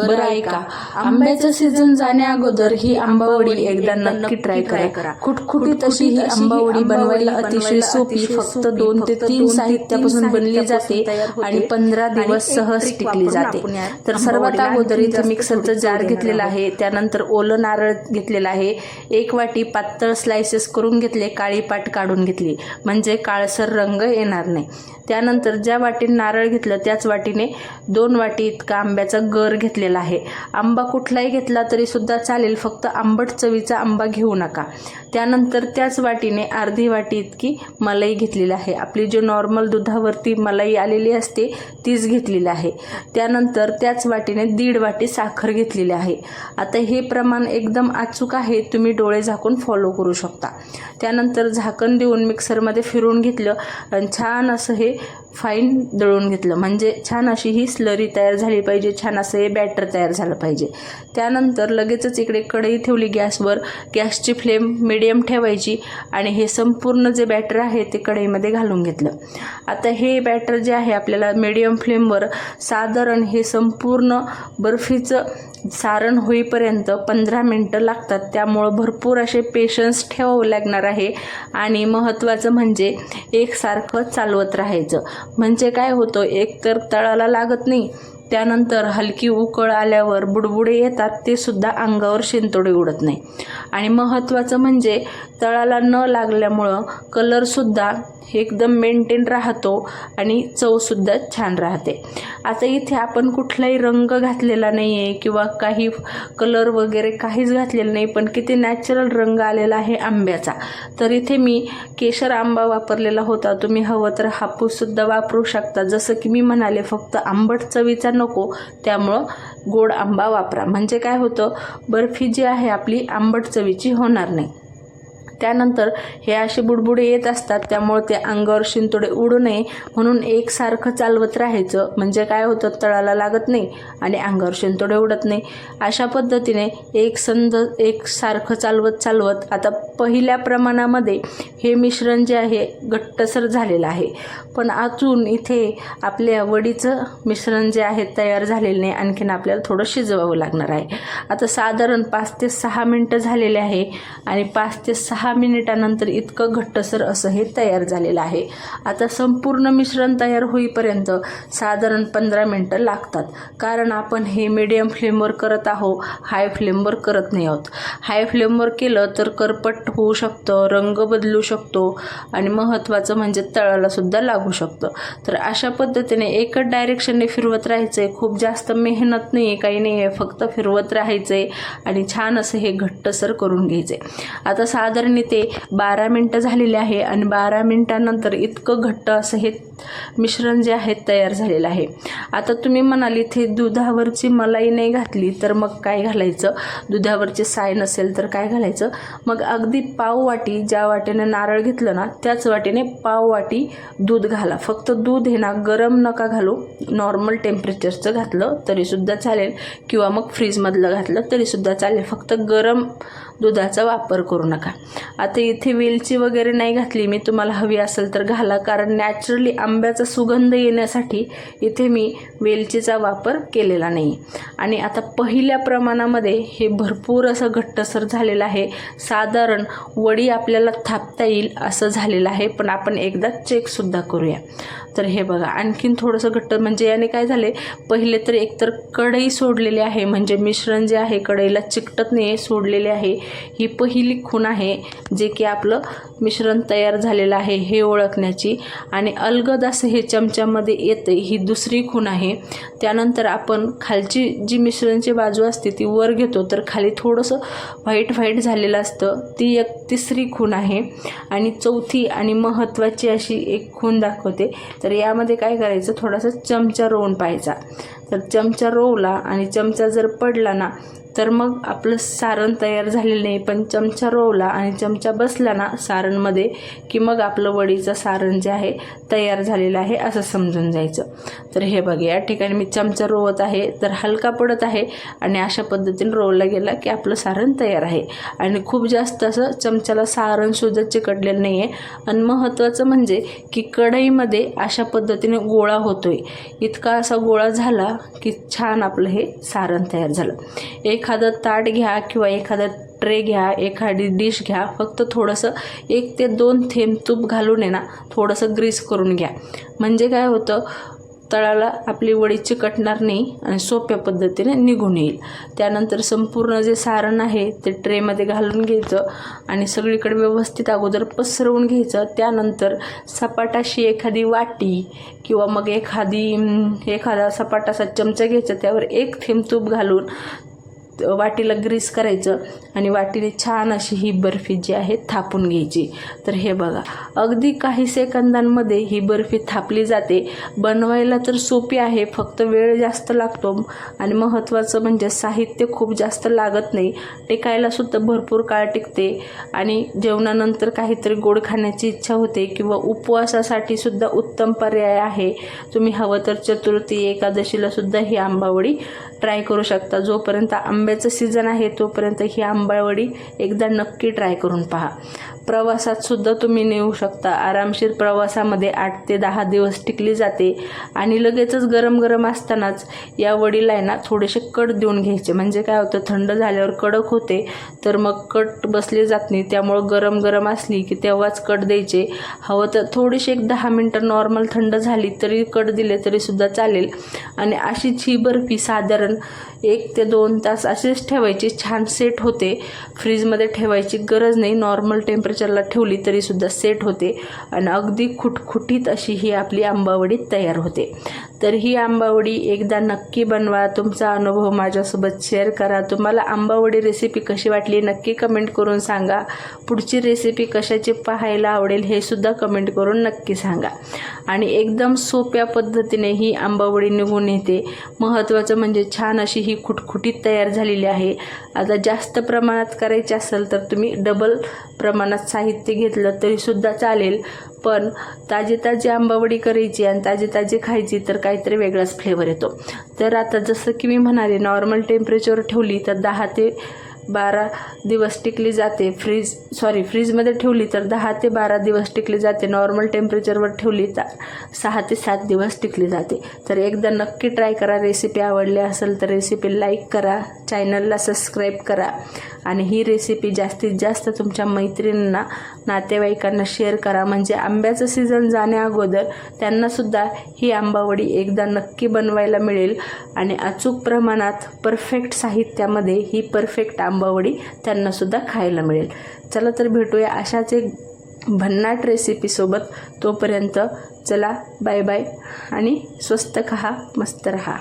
बरं ऐका, आंब्याचा सीझन जाण्याअगोदर ही आंबावडी एकदा नक्की ट्राय करा। खुटखुटीत अशी ही आंबावडी बनवायला अतिशय सोपी, फक्त 2 ते 3 साहित्यापासून बनली जाते आणि 15 दिवस सहज टिकली जाते। तर सर्वात अगोदर इथे मिक्सरचं जार घेतलेलं आहे, त्यानंतर ओलं नारळ घेतलेलं आहे, 1 वाटी पातळ स्लाइसेस करून घेतले, काळी पाट काढून घेतली म्हणजे काळसर रंग येणार नाही। त्यानंतर ज्या वाटीने नारळ घेतलं त्याच वाटीने 2 वाटी इतका आंब्याचा गर घेतलेला आहे। आंबा कुठलाही घेतला तरी सुद्धा चालेल, फक्त आंबट चवीचा आंबा घेऊ नका। त्यानंतर त्याच वाटीने अर्धी वाटी इतकी मलाई घेतलेली आहे, आपली जी नॉर्मल दुधावरती मलाई आलेली असते तीच घेतलेली आहे। त्यानंतर त्याच वाटीने 1.5 वाटी साखर घेतलेली आहे। आता हे प्रमाण एकदम अचूक आहे, तुम्ही डोळे झाकून फॉलो करू शकता। त्यानंतर झाकण देऊन मिक्सरमध्ये फिरवून घेतलं आणि छान असं हे फाईन दळून घेतलं, म्हणजे छान अशी ही स्लरी तयार झाली पाहिजे, छान असं हे बॅटर तयार झालं पाहिजे। त्यानंतर लगेचच इकडे कढई ठेवली गॅसवर, गॅसची फ्लेम मीडियम ठेवायची आणि हे संपूर्ण जे बॅटर आहे ते कढईमध्ये घालून घेतलं। आता हे बॅटर जे आहे आपल्याला मीडियम फ्लेमवर साधारण हे संपूर्ण बर्फीचं सारण होईपर्यंत 15 मिनिटं लागतात, त्यामुळं भरपूर असे पेशन्स ठेवावं लागणार आहे। आणि महत्त्वाचं म्हणजे एकसारखं चालवत राहायचं, म्हणजे काय होतं, एकतर तळाला लागत नाही, त्यानंतर हलकी उकळ आल्यावर बुडबुडे येतात, ते सुद्धा अंगावर शिंतोडे उडत नाही। आणि महत्त्वाचं म्हणजे तळाला न लागल्यामुळं कलरसुद्धा एकदम मेंटेन राहतो आणि चवसुद्धा छान राहते। आता इथे आपण कुठलाही रंग घातलेला नाही आहे किंवा काही कलर वगैरे काहीच घातलेलं नाही, पण किती नॅचरल रंग आलेला आहे आंब्याचा। तर इथे मी केशर आंबा वापरलेला होता, तुम्ही हवं तर हापूससुद्धा वापरू शकता। जसं की मी म्हणाले, फक्त आंबट चवीचा नको, त्यामुळं गोड आंबा वापरा, म्हणजे काय होतं, बर्फी जी आहे आपली आंबट चवीची होणार नाही। त्यानंतर हे असे बुडबुडे येत असतात, त्यामुळे ते अंगावर शिंतोडे उडू नये म्हणून एकसारखं चालवत राहायचं, म्हणजे काय होतं, तळाला लागत नाही आणि अंगावर शिंतोडे उडत नाही। अशा पद्धतीने एकसारखं चालवत आता पहिल्या प्रमाणामध्ये हे मिश्रण जे आहे घट्टसर झालेलं आहे, पण अजून इथे आपल्या वडीचं मिश्रण जे आहे तयार झालेलं नाही, आणखीन आपल्याला थोडं शिजवावं लागणार आहे। आता साधारण 5 ते 6 मिनिटं झालेले आहे आणि 5 ते 6 मिनिटानंतर इतकं घट्टसर असं हे तयार झालेलं आहे। आता संपूर्ण मिश्रण तयार होईपर्यंत साधारण 15 मिनिटं लागतात, कारण आपण हे मीडियम फ्लेमवर करत आहोत, हाय फ्लेमवर करत नाही आहोत। हाय फ्लेमवर केलं तर करपट होऊ शकतं, रंग बदलू शकतो आणि महत्त्वाचं म्हणजे तळाला सुद्धा लागू शकतं। तर अशा पद्धतीने एकच डायरेक्शनने फिरवत राहायचं आहे, खूप जास्त मेहनत नाही आहे, काही नाही आहे, फक्त फिरवत राहायचं आहे आणि छान असं हे घट्टसर करून घ्यायचं आहे। आता साधारण ते 12 मिनिटं झालेले आहे आणि 12 मिनिटानंतर इतकं घट्ट असं हे मिश्रण जे आहे तयार झालेलं आहे। आता तुम्ही म्हणाल इथे दुधावरची मलाई नाही घातली तर मग काय घालायचं, दुधावरची साय नसेल तर काय घालायचं, मग अगदी पाव वाटी, ज्या वाटीने नारळ घेतलं ना त्याच वाटीने पाव वाटी दूध घाला। फक्त दूध हे ना गरम नका घालू, नॉर्मल टेम्परेचरचं घातलं तरीसुद्धा चालेल किंवा मग फ्रीजमधलं घातलं तरीसुद्धा चालेल, फक्त गरम दुधाचा वापर करू नका। आता इथे वेलची वगैरे नाही घातली मी, तुम्हाला हवी असेल तर घाला, कारण नॅचरली आंब्याचा सुगंध येण्यासाठी इथे मी वेलचीचा वापर केलेला नाही। आणि आता पहिल्या प्रमाणामध्ये हे भरपूर असं घट्टसर झालेलं आहे, साधारण वडी आपल्याला थापता येईल असं झालेलं आहे, पण आपण एकदा चेकसुद्धा करूया। तर हे बघा आणखीन थोडंसं घट्ट, म्हणजे याने काय झाले, पहिले तर एकतर कढई सोडलेली आहे, म्हणजे मिश्रण जे आहे कढईला चिकटत नाही, सोडलेले आहे। ही पहिली खूण आहे जे की आपलं मिश्रण तयार झालेलं आहे हे ओळखण्याची, आणि अलगद असं हे चमच्यामध्ये येते, ही दुसरी खूण आहे। त्यानंतर आपण खालची जी मिश्रणची बाजू असते ती वर घेतो तर खाली थोडंसं व्हाईट झालेलं असतं, ती एक तिसरी खूण आहे। आणि चौथी आणि महत्त्वाची अशी एक खूण दाखवते, तर यामध्ये काय करायचं, थोडासा चमचा रोवून पाहायचा। तर चमचा रोवला आणि चमचा जर पडला ना तर मग आपलं सारण तयार झालेलं नाही, पण चमचा रोवला आणि चमचा बसला ना सारणमध्ये की मग आपलं वडीचं सारण जे आहे तयार झालेलं आहे असं समजून जायचं। तर हे बघा या ठिकाणी मी चमचा रोवत आहे, तर हलका पडत आहे आणि अशा पद्धतीने रोवला गेला की आपलं सारण तयार आहे। आणि खूप जास्त असं चमच्याला सारणसुद्धा चिकटलेलं नाही आहे। आणि महत्त्वाचं म्हणजे की कढईमध्ये अशा पद्धतीने गोळा होतोय, इतका असा गोळा झाला की छान आपलं हे सारण तयार झालं. एखादं ताट घ्या किंवा एखादं ट्रे घ्या, एखादी डिश घ्या, फक्त थोडंसं 1 ते 2 थेंब तूप घालून आहे ना थोडंसं ग्रीस करून घ्या. म्हणजे काय होतं, तळाला आपली वडी चिकटणार नाही आणि सोप्या पद्धतीने निघून येईल. त्यानंतर संपूर्ण जे सारण आहे ते ट्रेमध्ये घालून घ्यायचं आणि सगळीकडे व्यवस्थित अगोदर पसरवून घ्यायचं. त्यानंतर सपाट अशी एखादी वाटी किंवा मग एखादा सपाट असा चमचा घ्यायचा, त्यावर 1 थेंब तूप घालून वाटीला ग्रीस करायचं आणि वाटीने छान अशी ही बर्फी जी आहे थापून घ्यायची. तर हे बघा, अगदी काही सेकंदांमध्ये ही बर्फी थापली जाते. बनवायला तर सोपी आहे, फक्त वेळ जास्त लागतो आणि महत्त्वाचं म्हणजे साहित्य खूप जास्त लागत नाही. टिकायला सुद्धा भरपूर काळ टिकते आणि जेवणानंतर काहीतरी गोड खाण्याची इच्छा होते किंवा उपवासासाठी सुद्धा उत्तम पर्याय आहे. तुम्ही हवं तर चतुर्थी, एकादशीला सुद्धा ही आंबावडी ट्राय करू शकता. जोपर्यंत आंब्याचं सीझन आहे तोपर्यंत ही आंबावडी एकदा नक्की ट्राय करून पहा. प्रवासात सुद्धा तुम्ही नेऊ शकता. आरामशीर प्रवासामध्ये 8 ते 10 दिवस टिकली जाते आणि लगेचच गरम गरम असतानाच या वडीला आहे ना थोडेसे कट देऊन घ्यायचे. म्हणजे काय होतं, थंड झाल्यावर कडक होते तर मग कट बसले जात नाही. त्यामुळं गरम गरम असली की तेव्हाच कट द्यायचे. हवं तर थोडीशी 10 मिनटं नॉर्मल थंड झाली तरी कट दिले तरी सुद्धा चालेल. आणि अशीच ही बर्फी साधारण 1 ते 2 तास असेच ठेवायची, छान सेट होते. फ्रीजमध्ये ठेवायची गरज नाही, नॉर्मल टेम्परेचरला ठेवली तरी सुद्धा सेट होते आणि अगदी खुटखुटीत अशी ही आपली आंबावडी तयार होते. तर ही आंबावडी एकदा नक्की बनवा. तुमचा अनुभव माझ्यासोबत शेअर करा. तुम्हाला आंबावडी रेसिपी कशी वाटली नक्की कमेंट करून सांगा. पुढची रेसिपी कशाची पाहायला आवडेल हे सुद्धा कमेंट करून नक्की सांगा. आणि एकदम सोप्या पद्धतीने ही आंबावडी निघून येते. महत्त्वाचं म्हणजे छान अशी ही खुटखुटीत तयार झालेली आहे. आता जास्त प्रमाणात करायची असेल तर तुम्ही डबल प्रमाणात साहित्य घेतलं तरीसुद्धा चालेल. पण ताजी आंबावडी करायची आणि ताजी खायची तर काहीतरी वेगळाच फ्लेवर येतो. तर आता जसं की मी म्हणाले, नॉर्मल टेम्परेचर ठेवली तर 10 ते 12 दिवस टिकली जाते. फ्रीजमध्ये ठेवली तर 10 ते 12 दिवस टिकली जाते. नॉर्मल टेम्परेचरवर ठेवली तर 6 ते 7 दिवस टिकली जाते. तर एकदा नक्की ट्राय करा. रेसिपी आवडली असेल तर रेसिपी लाईक करा, चॅनलला सबस्क्राईब करा आणि ही रेसिपी जास्तीत जास्त तुमच्या मैत्रिणींना, नातेवाईकांना शेअर करा. म्हणजे आंब्याचं सीझन जाण्याअगोदर त्यांनासुद्धा ही आंबावडी एकदा नक्की बनवायला मिळेल आणि अचूक प्रमाणात परफेक्ट साहित्यामध्ये ही परफेक्ट आंबावडी त्यांनासुद्धा खायला मिळेल. चला तर भेटूया अशाच एक भन्नाट रेसिपीसोबत. तोपर्यंत चला बाय बाय आणि स्वस्त खा, मस्त रहा.